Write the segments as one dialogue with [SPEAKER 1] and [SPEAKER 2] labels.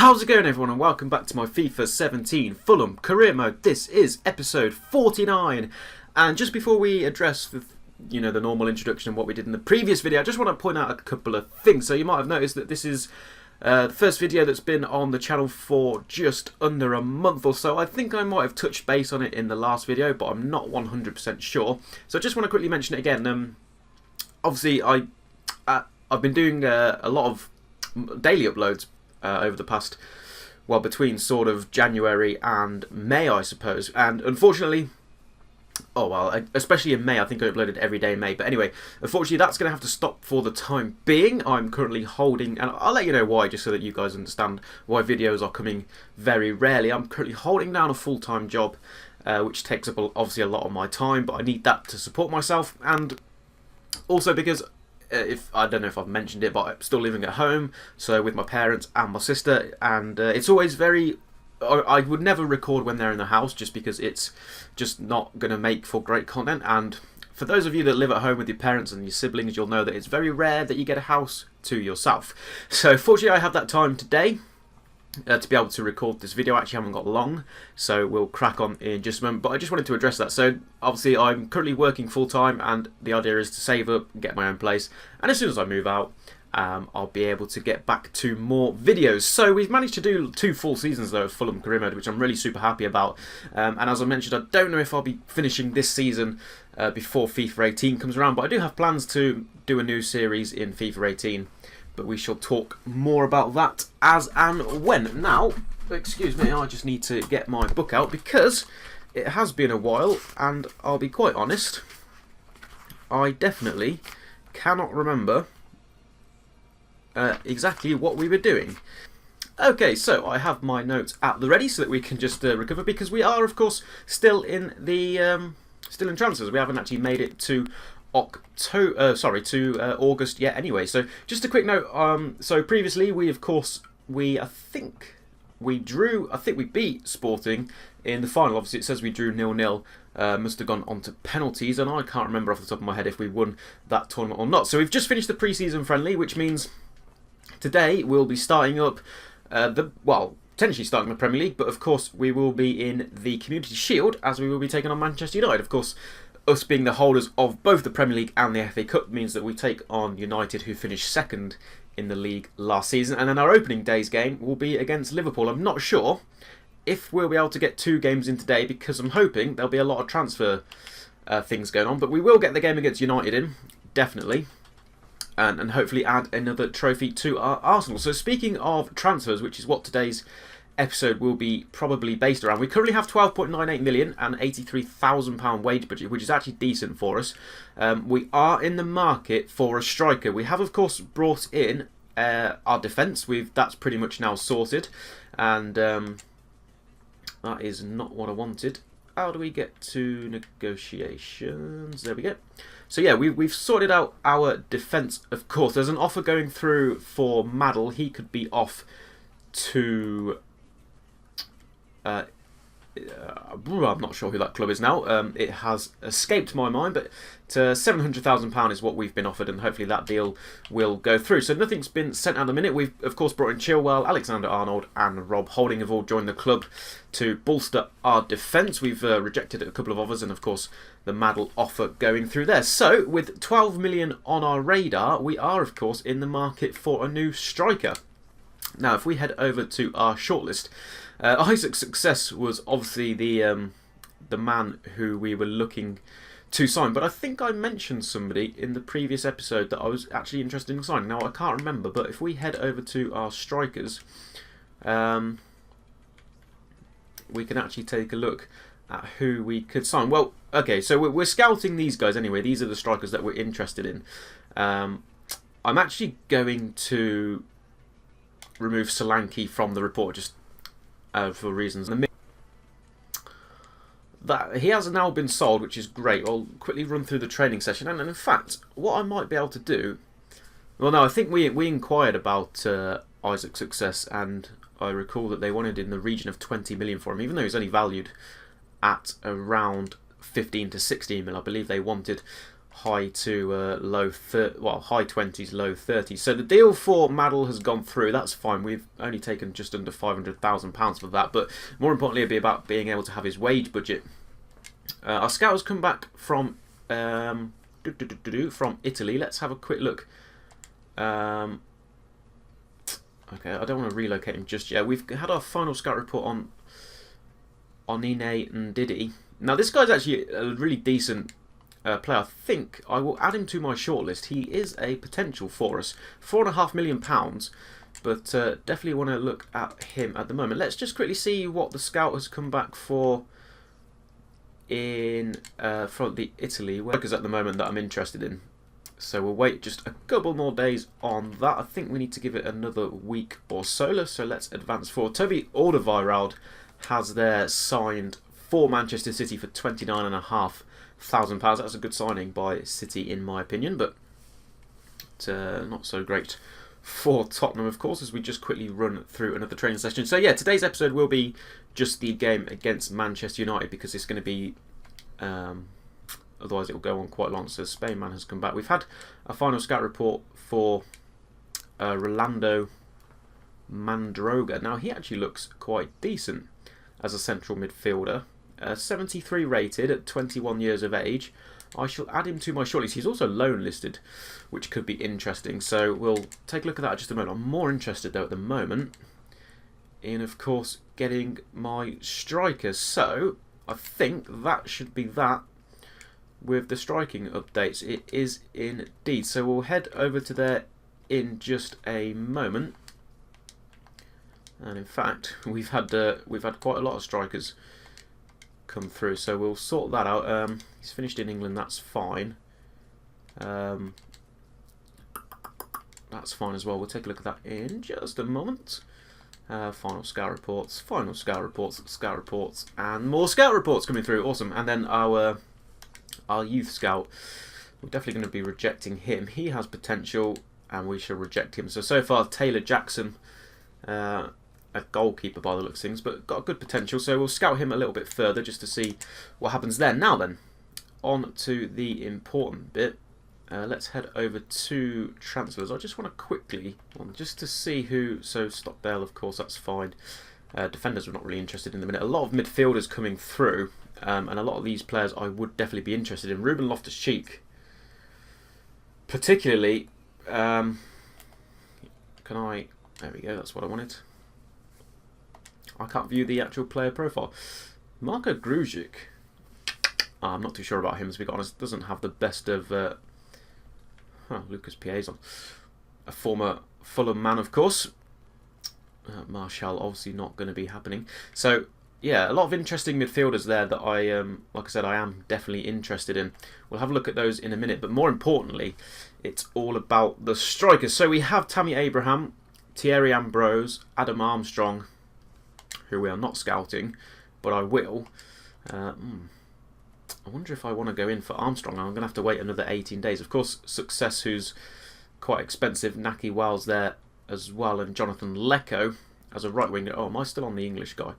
[SPEAKER 1] How's it going, everyone, and welcome back to my FIFA 17 Fulham career mode. This is episode 49, and just before we address the normal introduction and what we did in the previous video, I just want to point out a couple of things. So you might have noticed that this is the first video that's been on the channel for just under a month or so. I think I might have touched base on it in the last video, but I'm not 100% sure. So I just want to quickly mention it again. Obviously, I've been doing a lot of daily uploads over the past, well, between sort of January and May, I suppose. And unfortunately, especially in May, I think I uploaded every day in May. But anyway, unfortunately, that's going to have to stop for the time being. I'm currently holding, and I'll let you know why, just so that you guys understand why videos are coming very rarely. I'm currently holding down a full-time job, which takes up obviously a lot of my time, but I need that to support myself, and also because I don't know if I've mentioned it, but I'm still living at home, so with my parents and my sister, and it's always I would never record when they're in the house, just because it's just not going to make for great content. And for those of you that live at home with your parents and your siblings, you'll know that it's very rare that you get a house to yourself. So fortunately I have that time today to be able to record this video. I actually haven't got long, so we'll crack on in just a moment, but I just wanted to address that. So obviously I'm currently working full-time, and the idea is to save up, get my own place, and as soon as I move out, I'll be able to get back to more videos. So we've managed to do 2 full seasons though of Fulham career mode, which I'm really super happy about, and as I mentioned, I don't know if I'll be finishing this season before FIFA 18 comes around, but I do have plans to do a new series in FIFA 18. But we shall talk more about that as and when. Now, excuse me, I just need to get my book out because it has been a while, and I'll be quite honest, I definitely cannot remember exactly what we were doing. Okay, so I have my notes at the ready so that we can just recover, because we are, of course, still in the still in transfers. We haven't actually made it to August yet anyway. So just a quick note, so previously I think we beat Sporting in the final. Obviously it says we drew 0-0, must have gone on to penalties, and I can't remember off the top of my head if we won that tournament or not. So we've just finished the pre-season friendly, which means today we'll be starting up potentially starting the Premier League, but of course we will be in the Community Shield, as we will be taking on Manchester United. Of course, us being the holders of both the Premier League and the FA Cup means that we take on United, who finished second in the league last season, and then our opening day's game will be against Liverpool. I'm not sure if we'll be able to get 2 games in today, because I'm hoping there'll be a lot of transfer things going on, but we will get the game against United in, definitely, and hopefully add another trophy to our arsenal. So speaking of transfers, which is what today's episode will be probably based around, we currently have 12.98 million and £83,000 wage budget, which is actually decent for us. We are in the market for a striker. We have, of course, brought in our defence. That's pretty much now sorted, and that is not what I wanted. How do we get to negotiations? There we go. So yeah, we've sorted out our defence. Of course, there's an offer going through for Maddle. He could be off to I'm not sure who that club is now. It has escaped my mind, but £700,000 is what we've been offered, and hopefully that deal will go through. So nothing's been sent at the minute. We've, of course, brought in Chilwell, Alexander-Arnold and Rob Holding have all joined the club to bolster our defence. We've rejected a couple of offers, and of course the Maddle offer going through there. So with 12 million on our radar, we are, of course, in the market for a new striker. Now, if we head over to our shortlist, Isaac Success was obviously the man who we were looking to sign, but I think I mentioned somebody in the previous episode that I was actually interested in signing. Now, I can't remember, but if we head over to our strikers, we can actually take a look at who we could sign. Well, okay, so we're scouting these guys anyway. These are the strikers that we're interested in. I'm actually going to remove Solanke from the report, just for reasons. That he has now been sold, which is great. I'll quickly run through the training session, and in fact, what I might be able to do, well, no, I think we inquired about Isaac Success, and I recall that they wanted in the region of 20 million for him, even though he's only valued at around 15 to 16 mil. I believe they wanted high to high 20s, low 30s. So the deal for Maddle has gone through. That's fine. We've only taken just under £500,000 for that. But more importantly, it'll be about being able to have his wage budget. Our scout has come back from Italy. Let's have a quick look. Okay, I don't want to relocate him just yet. We've had our final scout report on Onine Ndidi. Now this guy's actually a really decent player. I think I will add him to my shortlist. He is a potential for us. £4.5 million, but definitely want to look at him at the moment. Let's just quickly see what the scout has come back for in from the Italy workers at the moment that I'm interested in. So we'll wait just a couple more days on that. I think we need to give it another week or so. So let's advance forward. Toby Alderweireld has there signed for Manchester City for £29,500. That's a good signing by City in my opinion, but not so great for Tottenham, of course, as we just quickly run through another training session. So yeah, today's episode will be just the game against Manchester United, because it's going to be otherwise it will go on quite long. So Spain man has come back. We've had a final scout report for Rolando Mandroga. Now he actually looks quite decent as a central midfielder. 73 rated at 21 years of age. I shall add him to my shortlist. He's also loan listed, which could be interesting. So we'll take a look at that in just a moment. I'm more interested though at the moment in, of course, getting my strikers. So I think that should be that with the striking updates. It is indeed. So we'll head over to there in just a moment. And in fact, we've had quite a lot of strikers come through, so we'll sort that out. He's finished in England, that's fine. That's fine as well. We'll take a look at that in just a moment. Final scout reports, scout reports, and more scout reports coming through. Awesome. And then our youth scout, we're definitely going to be rejecting him. He has potential, and we shall reject him. So far, Taylor Jackson, a goalkeeper by the looks of things, but got a good potential. So we'll scout him a little bit further just to see what happens there. Now then, on to the important bit. Let's head over to transfers. I just want to quickly, just to see who. So Stockdale, of course, that's fine. Defenders, we're not really interested in the minute. A lot of midfielders coming through, and a lot of these players I would definitely be interested in. Ruben Loftus-Cheek, particularly. Can I? There we go. That's what I wanted. I can't view the actual player profile. Marko Grujic, I'm not too sure about him, to be honest. Doesn't have the best of Lucas Piazon, a former Fulham man, of course. Martial obviously not going to be happening. So yeah, a lot of interesting midfielders there that I, like I said, I am definitely interested in. We'll have a look at those in a minute, but more importantly, it's all about the strikers. So we have Tammy Abraham, Thierry Ambrose, Adam Armstrong, who we are not scouting, but I will. I wonder if I want to go in for Armstrong. I'm going to have to wait another 18 days. Of course, Success, who's quite expensive. Naki Wells there as well, and Jonathan Lecco as a right winger. Oh, am I still on the English guy?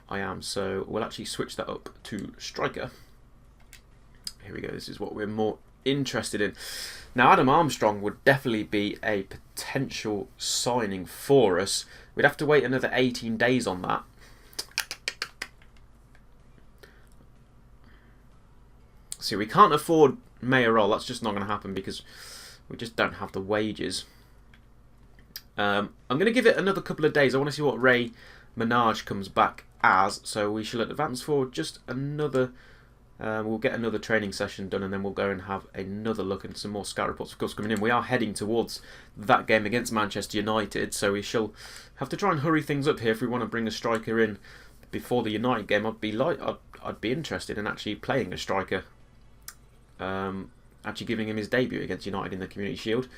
[SPEAKER 1] I am, so we'll actually switch that up to striker. Here we go. This is what we're more interested in. Now, Adam Armstrong would definitely be a potential signing for us. We'd have to wait another 18 days on that. See, we can't afford Mayoral. That's just not going to happen because we just don't have the wages. I'm going to give it another couple of days. I want to see what Ray Minaj comes back as. So we shall advance forward just another. We'll get another training session done, and then we'll go and have another look and some more scout reports, of course, coming in. We are heading towards that game against Manchester United, so we shall have to try and hurry things up here if we want to bring a striker in before the United game. I'd be interested in actually playing a striker, actually giving him his debut against United in the Community Shield.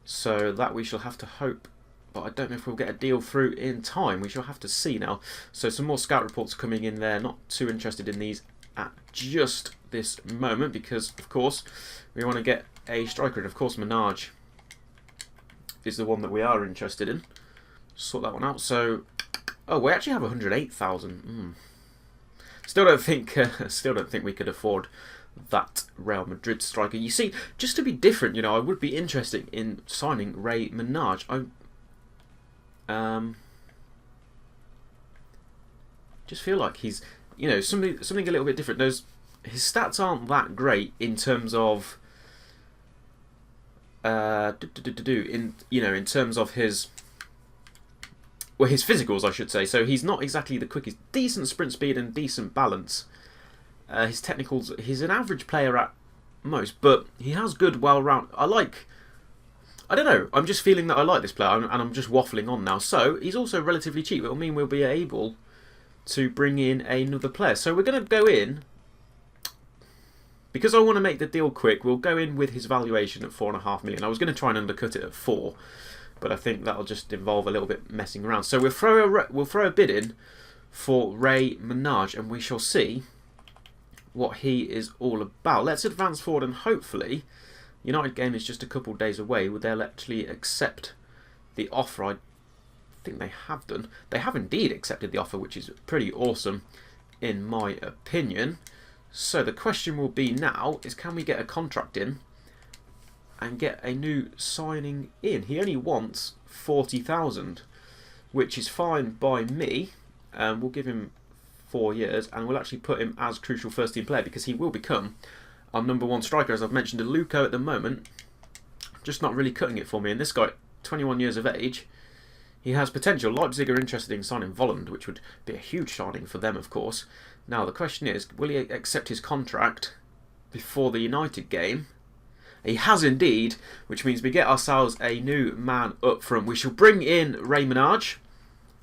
[SPEAKER 1] So that we shall have to hope, but I don't know if we'll get a deal through in time. We shall have to see now. So some more scout reports coming in there. Not too interested in these at just this moment because, of course, we want to get a striker. And, of course, Minaj is the one that we are interested in. Sort that one out. So, oh, we actually have 108,000. Still don't think we could afford that Real Madrid striker. You see, just to be different, you know, I would be interested in signing Ray Minaj. I just feel like he's, you know, something a little bit different. His stats aren't that great in terms of in terms of his physicals, I should say. So he's not exactly the quickest. Decent sprint speed and decent balance. His technicals, he's an average player at most, but he has good, well-rounded. I don't know, I'm just feeling that I like this player, and I'm just waffling on now. So he's also relatively cheap. It'll mean we'll be able to bring in another player. So we're going to go in, because I want to make the deal quick, we'll go in with his valuation at 4.5 million. I was going to try and undercut it at 4, but I think that'll just involve a little bit messing around. So we'll throw a bid in for Ray Minaj, and we shall see what he is all about. Let's advance forward, and hopefully United game is just a couple of days away. They'll actually accept the offer. I think they have done. They have indeed accepted the offer, which is pretty awesome in my opinion. So the question will be now is, can we get a contract in and get a new signing in? He only wants 40,000, which is fine by me. We'll give him 4 years, and we'll actually put him as crucial first team player, because he will become our #1 striker. As I've mentioned, Aluko at the moment just not really cutting it for me, and this guy, 21 years of age, he has potential. Leipzig are interested in signing Volland, which would be a huge signing for them, of course. Now the question is, will he accept his contract before the United game? He has indeed, which means we get ourselves a new man up front. We shall bring in Ray Minaj.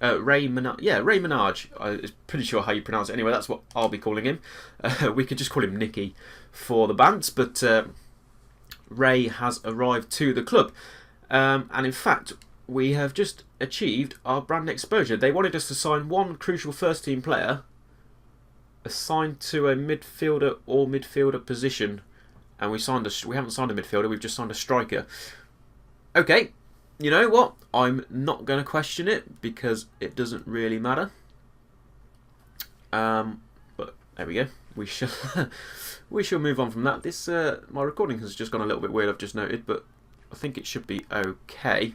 [SPEAKER 1] Ray Minaj. I'm pretty sure how you pronounce it. Anyway, that's what I'll be calling him. We could just call him Nicky for the bants, but Ray has arrived to the club. And in fact, we have just achieved our brand exposure. They wanted us to sign one crucial first-team player assigned to a midfielder or midfielder position, and we haven't signed a midfielder. We've just signed a striker. Okay. You know what? I'm not going to question it, because it doesn't really matter. But there we go. We shall move on from that. This my recording has just gone a little bit weird, I've just noted, but I think it should be okay.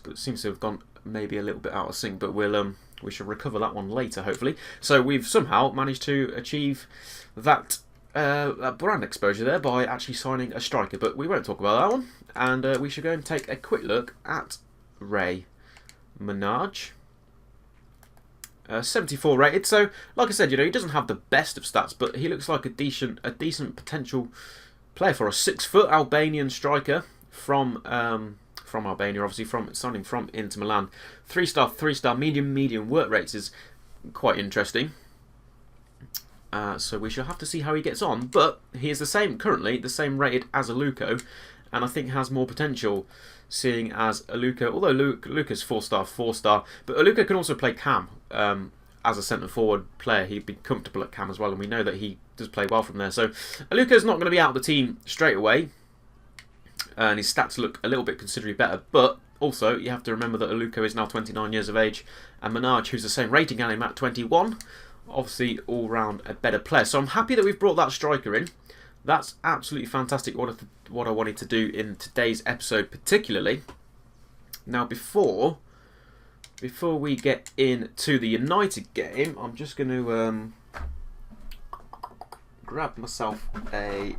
[SPEAKER 1] It seems to have gone maybe a little bit out of sync, but we shall recover that one later, hopefully. So we've somehow managed to achieve that brand exposure there by actually signing a striker, but we won't talk about that one. And we should go and take a quick look at Ray Minaj. 74 rated. So, like I said, you know, he doesn't have the best of stats, but he looks like a decent potential player for a 6-foot Albanian striker from Albania, obviously signing from Inter Milan. 3-star, medium work rates is quite interesting. So we shall have to see how he gets on, but he is currently the same rated as Aluko, and I think has more potential, seeing as Aluko, although Aluko's 4-star, but Aluko can also play cam as a centre forward player. He'd be comfortable at cam as well, and we know that he does play well from there. So Aluko's not going to be out of the team straight away, and his stats look a little bit considerably better, but also you have to remember that Aluko is now 29 years of age, and Minaj, who's the same rating as him at 21, obviously all round a better player. So I'm happy that we've brought that striker in. That's absolutely fantastic, what I wanted to do in today's episode particularly. Now before we get into the United game, I'm just going to grab myself a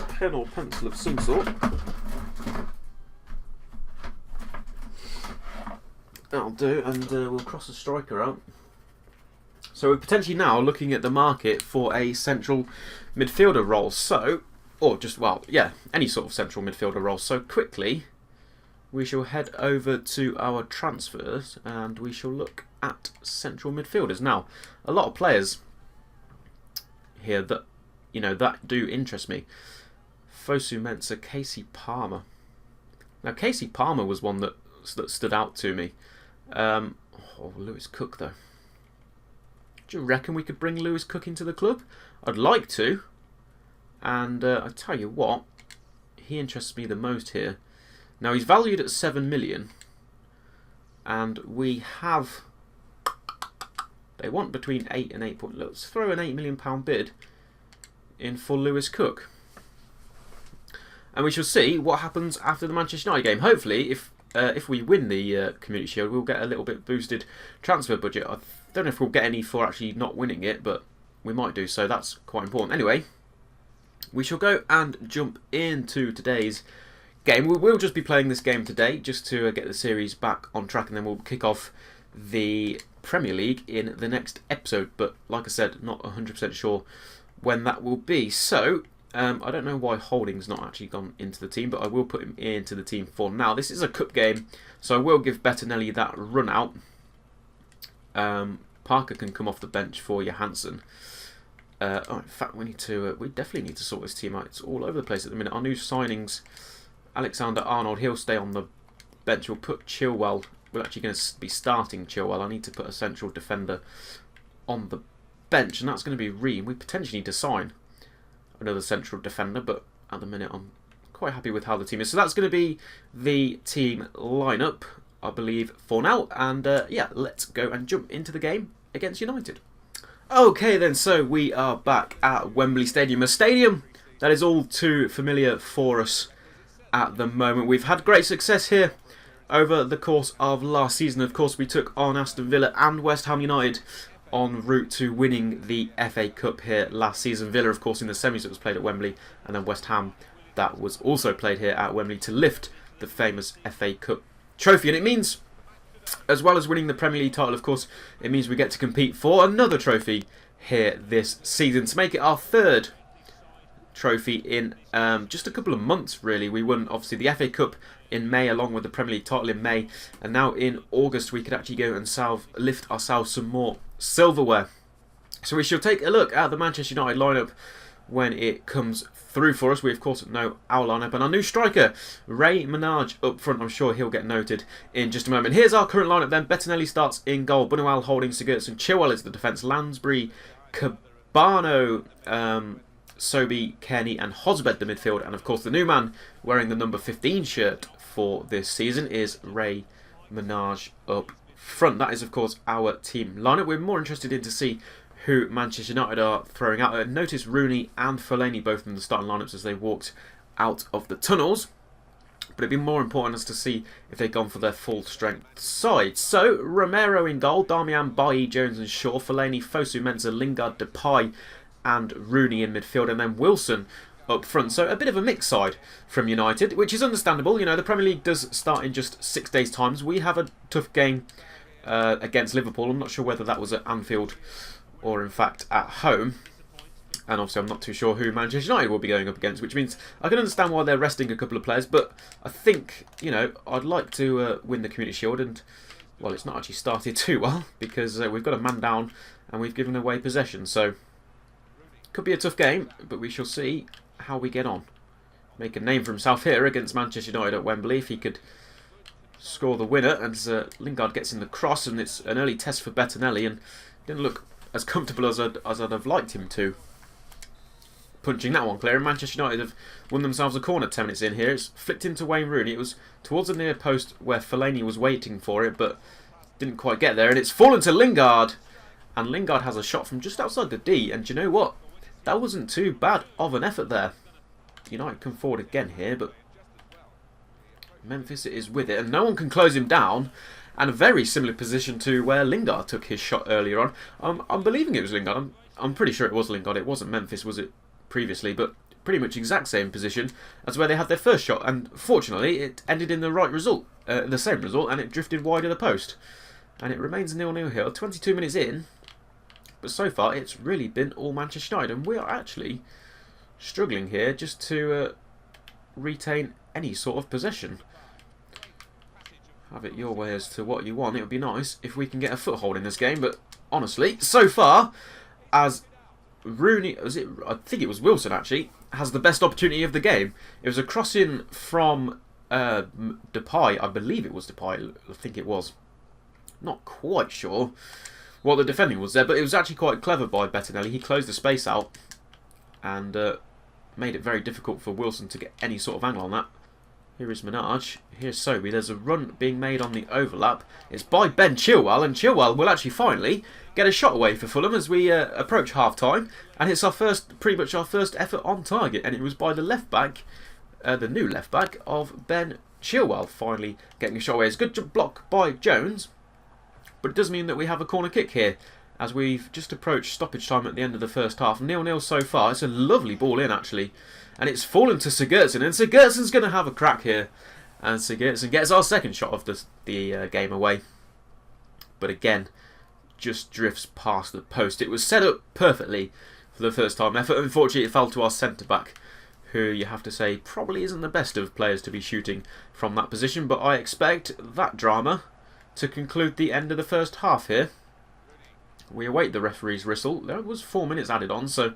[SPEAKER 1] pen or pencil of some sort. That'll do, and we'll cross the striker out. So we're potentially now looking at the market for a central midfielder role. So, or just, well, yeah, any sort of central midfielder role. So quickly, we shall head over to our transfers and we shall look at central midfielders. Now, a lot of players here that, you know, that do interest me. Fosu Mensah, Casey Palmer. Now, Casey Palmer was one that stood out to me. Lewis Cook, though. Do you reckon we could bring Lewis Cook into the club? I'd like to. And I tell you what, he interests me the most here. Now, he's valued at 7 million. And we have... They want between 8 and 8. Let's throw an £8 million bid in full Lewis Cook. And we shall see what happens after the Manchester United game. Hopefully, if we win the Community Shield, we'll get a little bit boosted transfer budget. I don't know if we'll get any for actually not winning it, but we might do, so that's quite important. Anyway, we shall go and jump into today's game. We will just be playing this game today just to get the series back on track, and then we'll kick off the Premier League in the next episode. But like I said, not 100% sure when that will be. So I don't know why Holding's not actually gone into the team, but I will put him into the team for now. This is a cup game, so I will give Bettinelli that run out. Parker can come off the bench for Johansson. In fact, we definitely need to sort this team out. It's all over the place at the minute. Our new signings, Alexander-Arnold, he'll stay on the bench. We'll put Chilwell. We're actually going to be starting Chilwell. I need to put a central defender on the bench, and that's going to be Ream. We potentially need to sign another central defender, but at the minute I'm quite happy with how the team is. So that's going to be the team lineup, I believe, for now. And yeah, let's go and jump into the game against United. Okay then, so we are back at Wembley Stadium, a stadium that is all too familiar for us at the moment. We've had great success here over the course of last season. Of course, we took on Aston Villa and West Ham United en route to winning the FA Cup here last season. Villa, of course, in the semis that was played at Wembley, and then West Ham that was also played here at Wembley to lift the famous FA Cup trophy. And it means, as well as winning the Premier League title, of course, it means we get to compete for another trophy here this season to make it our third trophy in just a couple of months, really. We won, obviously, the FA Cup in May, along with the Premier League title in May, and now in August we could actually go and lift ourselves some more silverware. So we shall take a look at the Manchester United lineup when it comes through for us. We of course know our lineup, and our new striker Ray Minaj up front. I'm sure he'll get noted in just a moment. Here's our current lineup then. Bettinelli starts in goal, Bunuel, Holding, Sigurdsson, Chilwell is the defence, Lansbury, Cabano, Sobi, Kenny and Hosbed the midfield, and of course the new man wearing the number 15 shirt for this season is Ray Minaj up front. That is of course our team lineup. We're more interested in to see who Manchester United are throwing out. Notice Rooney and Fellaini both in the starting lineups as they walked out of the tunnels, but it'd be more important as to see if they've gone for their full strength side. So Romero in goal, Darmian, Bailly, Jones and Shaw, Fellaini, Fosu, Mensah, Lingard, Depay and Rooney in midfield, and then Wilson up front. So a bit of a mixed side from United, which is understandable. You know, the Premier League does start in just 6 days' time. We have a tough game against Liverpool. I'm not sure whether that was at Anfield or in fact at home. And obviously I'm not too sure who Manchester United will be going up against, which means I can understand why they're resting a couple of players. But I think, you know, I'd like to win the Community Shield, and well, it's not actually started too well because we've got a man down and we've given away possession. So could be a tough game, but we shall see how we get on. Make a name for himself here against Manchester United at Wembley if he could score the winner. And Lingard gets in the cross, and it's an early test for Bettinelli, and didn't look as comfortable as I'd have liked him to. Punching that one clear, and Manchester United have won themselves a corner 10 minutes in here. It's flicked into Wayne Rooney. It was towards the near post where Fellaini was waiting for it, but didn't quite get there, and it's fallen to Lingard. And Lingard has a shot from just outside the D, and do you know what? That wasn't too bad of an effort there. United come forward again here, but Memphis is with it, and no one can close him down. And a very similar position to where Lingard took his shot earlier on. I'm believing it was Lingard. I'm pretty sure it was Lingard. It wasn't Memphis, was it, previously? But pretty much exact same position as where they had their first shot. And fortunately, it ended in the right result, the same result, and it drifted wide of the post. And it remains 0-0 here. 22 minutes in. But so far, it's really been all Manchester United. And we are actually struggling here just to retain any sort of possession. Have it your way as to what you want. It would be nice if we can get a foothold in this game. But honestly, so far, as Rooney, I think it was Wilson actually, has the best opportunity of the game. It was a cross-in from Depay. I believe it was Depay. I think it was. Not quite sure what the defending was there, but it was actually quite clever by Bettinelli. He closed the space out and made it very difficult for Wilson to get any sort of angle on that. Here is Minaj. Here's Sobey. There's a run being made on the overlap. It's by Ben Chilwell, and Chilwell will actually finally get a shot away for Fulham as we approach half-time. And it's pretty much our first effort on target, and it was by the left-back, the new left-back of Ben Chilwell, finally getting a shot away. It's a good block by Jones, but it does mean that we have a corner kick here, as we've just approached stoppage time at the end of the first half. 0-0 so far. It's a lovely ball in, actually. And it's fallen to Sigurdsson, and Sigurdsson's going to have a crack here. And Sigurdsson gets our second shot of the game away. But again, just drifts past the post. It was set up perfectly for the first time effort. Unfortunately, it fell to our centre-back, who you have to say probably isn't the best of players to be shooting from that position. But I expect that drama to conclude the end of the first half here. We await the referee's whistle. There was 4 minutes added on, so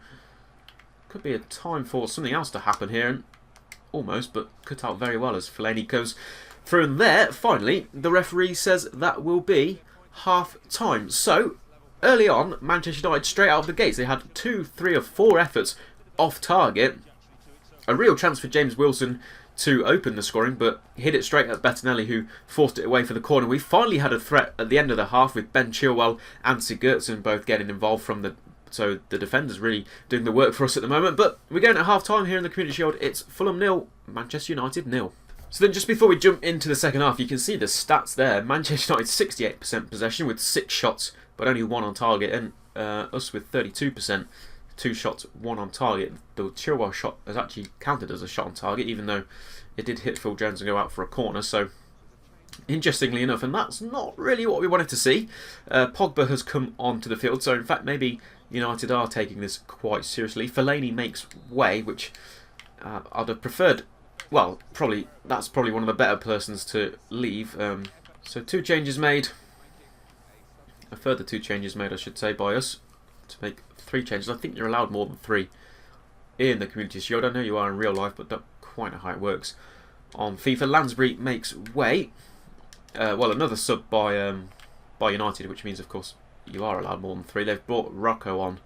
[SPEAKER 1] could be a time for something else to happen here. And almost, but cut out very well as Fellaini goes through. And there, finally, the referee says that will be half-time. So, early on, Manchester United straight out of the gates. They had 2, 3 or 4 efforts off target. A real chance for James Wilson to open the scoring, but hit it straight at Bettinelli, who forced it away for the corner. We finally had a threat at the end of the half with Ben Chilwell and Sigurdsson both getting involved from the... So the defenders really doing the work for us at the moment. But we're going at half-time here in the Community Shield. It's Fulham 0, Manchester United 0. So then just before we jump into the second half, you can see the stats there. Manchester United 68% possession with 6 shots, but only 1 on target. And us with 32%, 2 shots, 1 on target. The Chilwell shot has actually counted as a shot on target, even though it did hit Phil Jones and go out for a corner. So interestingly enough, and that's not really what we wanted to see, Pogba has come onto the field. So in fact, maybe United are taking this quite seriously. Fellaini makes way, which I'd have preferred. Well, that's probably one of the better persons to leave. So 2 changes made. A further 2 changes made, I should say, by us to make 3 changes. I think you're allowed more than 3 in the Community Shield. I know you are in real life, but don't quite know how it works on FIFA. Lansbury makes way. Well, another sub by United, which means, of course, you are allowed more than 3. They've brought Rocco on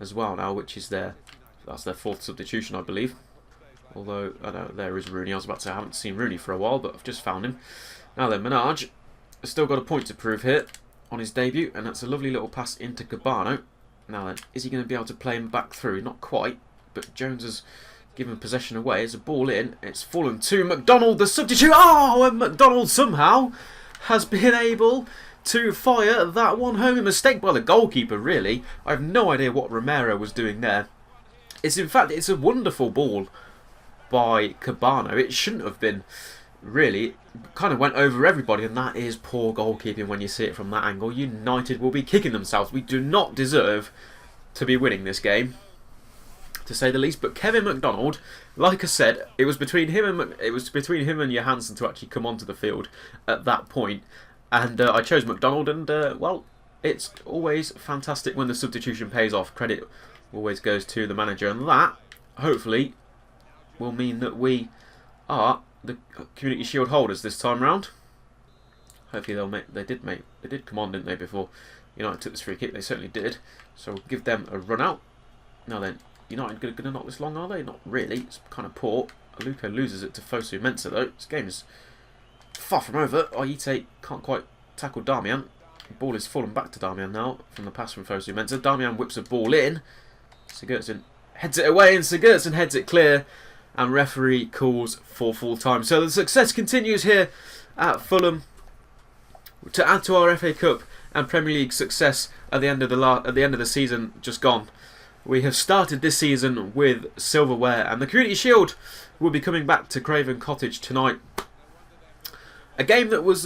[SPEAKER 1] as well now, which is that's their 4th substitution, I believe. Although, I know there is Rooney. I was about to say I haven't seen Rooney for a while, but I've just found him. Now then, Minaj has still got a point to prove here on his debut, and that's a lovely little pass into Cabano. Now then, is he going to be able to play him back through? Not quite, but Jones has given possession away. It's a ball in. It's fallen to McDonald, the substitute. Oh, and McDonald somehow has been able to fire that one home. A mistake by the goalkeeper, really. I have no idea what Romero was doing there. In fact, it's a wonderful ball by Cabano. It shouldn't have been, really. Kind of went over everybody, and that is poor goalkeeping when you see it from that angle. United will be kicking themselves. We do not deserve to be winning this game, to say the least. But Kevin McDonald, like I said, it was between him and Johansson to actually come onto the field at that point. And I chose McDonald, and well, it's always fantastic when the substitution pays off. Credit always goes to the manager, and that hopefully will mean that we are the Community Shield holders this time round. Hopefully they did come on, didn't they, before United took this free kick? They certainly did. So we'll give them a run out. Now then, United going to knock this long, are they? Not really. It's kind of poor. Aluko loses it to Fosu Mensah though. This game is far from over. Ayite can't quite tackle Darmian. The ball is fallen back to Darmian now from the pass from Fosu Mensah. Darmian whips a ball in. Sigurdsson heads it away, and Sigurdsson heads it clear. And referee calls for full time. So the success continues here at Fulham to add to our FA Cup and Premier League success at the end of the season just gone. We have started this season with silverware, and the Community Shield will be coming back to Craven Cottage tonight. A game that was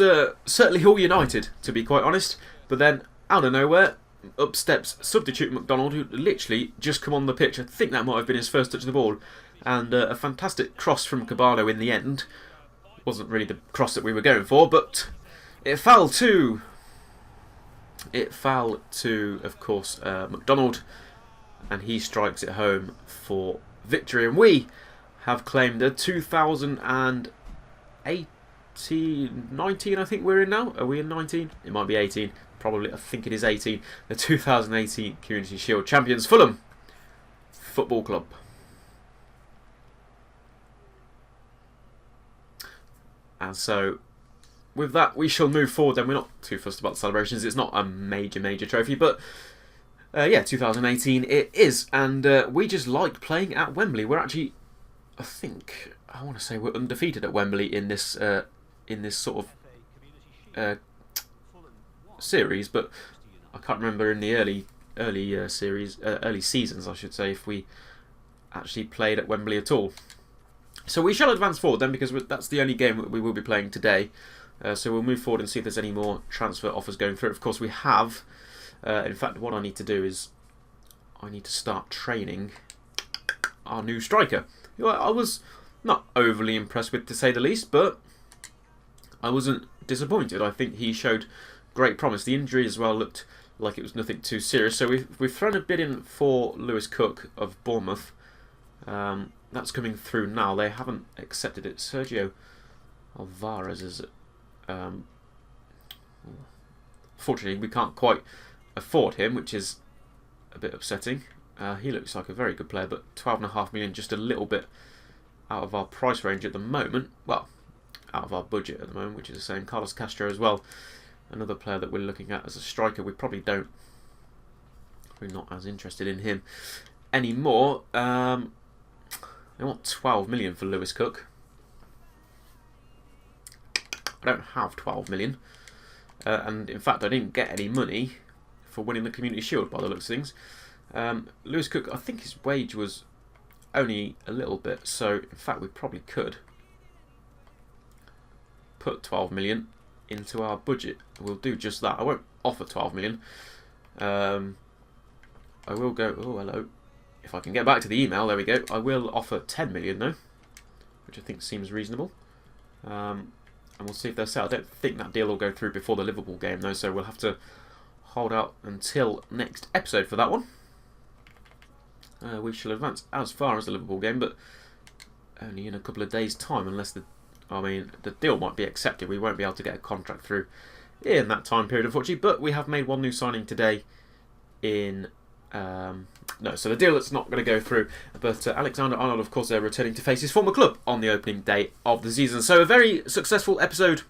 [SPEAKER 1] certainly all United, to be quite honest, but then out of nowhere, up steps substitute McDonald, who literally just come on the pitch. I think that might have been his first touch of the ball, and a fantastic cross from Cabano in the end. Wasn't really the cross that we were going for, but it fell to, of course, McDonald, and he strikes it home for victory. And we have claimed a 19, I think we're in now. Are we in 19? It might be 18. Probably, I think it is 18. The 2018 Community Shield champions, Fulham Football Club. And so with that, we shall move forward then. We're not too fussed about the celebrations. It's not a major trophy, but yeah, 2018 it is. And we just like playing at Wembley. We're actually, I want to say we're undefeated at Wembley in this sort of series, but I can't remember in the early seasons, I should say, if we actually played at Wembley at all. So we shall advance forward then, because that's the only game that we will be playing today. So we'll move forward and see if there's any more transfer offers going through. Of course, we have. In fact, what I need to do is I need to start training our new striker, who I was not overly impressed with, to say the least, but I wasn't disappointed. I think he showed great promise. The injury as well looked like it was nothing too serious. So we've thrown a bid in for Lewis Cook of Bournemouth. That's coming through now. They haven't accepted it. Sergio Alvarez is. Fortunately, we can't quite afford him, which is a bit upsetting. He looks like a very good player, but 12.5 million, just a little bit out of our price range at the moment. Well, out of our budget at the moment, which is the same. Carlos Castro as well, another player that we're looking at as a striker. We're not as interested in him anymore. They want 12 million for Lewis Cook. I don't have 12 million. And in fact, I didn't get any money for winning the Community Shield by the looks of things. Lewis Cook, I think his wage was only a little bit. So, in fact, we probably could put 12 million into our budget. We'll do just that. I won't offer 12 million. I will go... Oh, hello. If I can get back to the email, there we go. I will offer 10 million though, which I think seems reasonable. And we'll see if they're set. I don't think that deal will go through before the Liverpool game though, so we'll have to hold out until next episode for that one. We shall advance as far as the Liverpool game, but only in a couple of days' time, unless the deal might be accepted. We won't be able to get a contract through in that time period, unfortunately. But we have made one new signing today in... no, so the deal that's not going to go through. But Alexander Arnold, of course, they're returning to face his former club on the opening day of the season. So a very successful episode,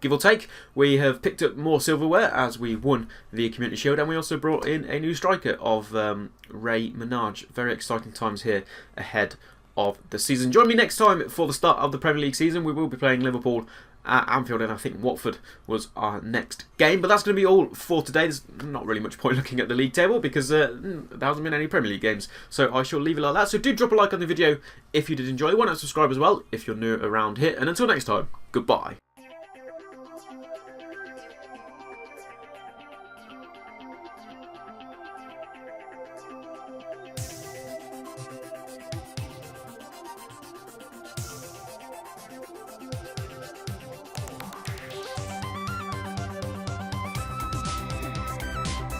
[SPEAKER 1] give or take. We have picked up more silverware as we won the Community Shield, and we also brought in a new striker of Ray Minaj. Very exciting times here ahead of the season. Join me next time for the start of the Premier League season. We will be playing Liverpool at Anfield, and I think Watford was our next game. But that's going to be all for today. There's not really much point looking at the league table because there hasn't been any Premier League games. So I shall leave it like that. So do drop a like on the video if you did enjoy. Why not subscribe as well if you're new around here. And until next time, goodbye.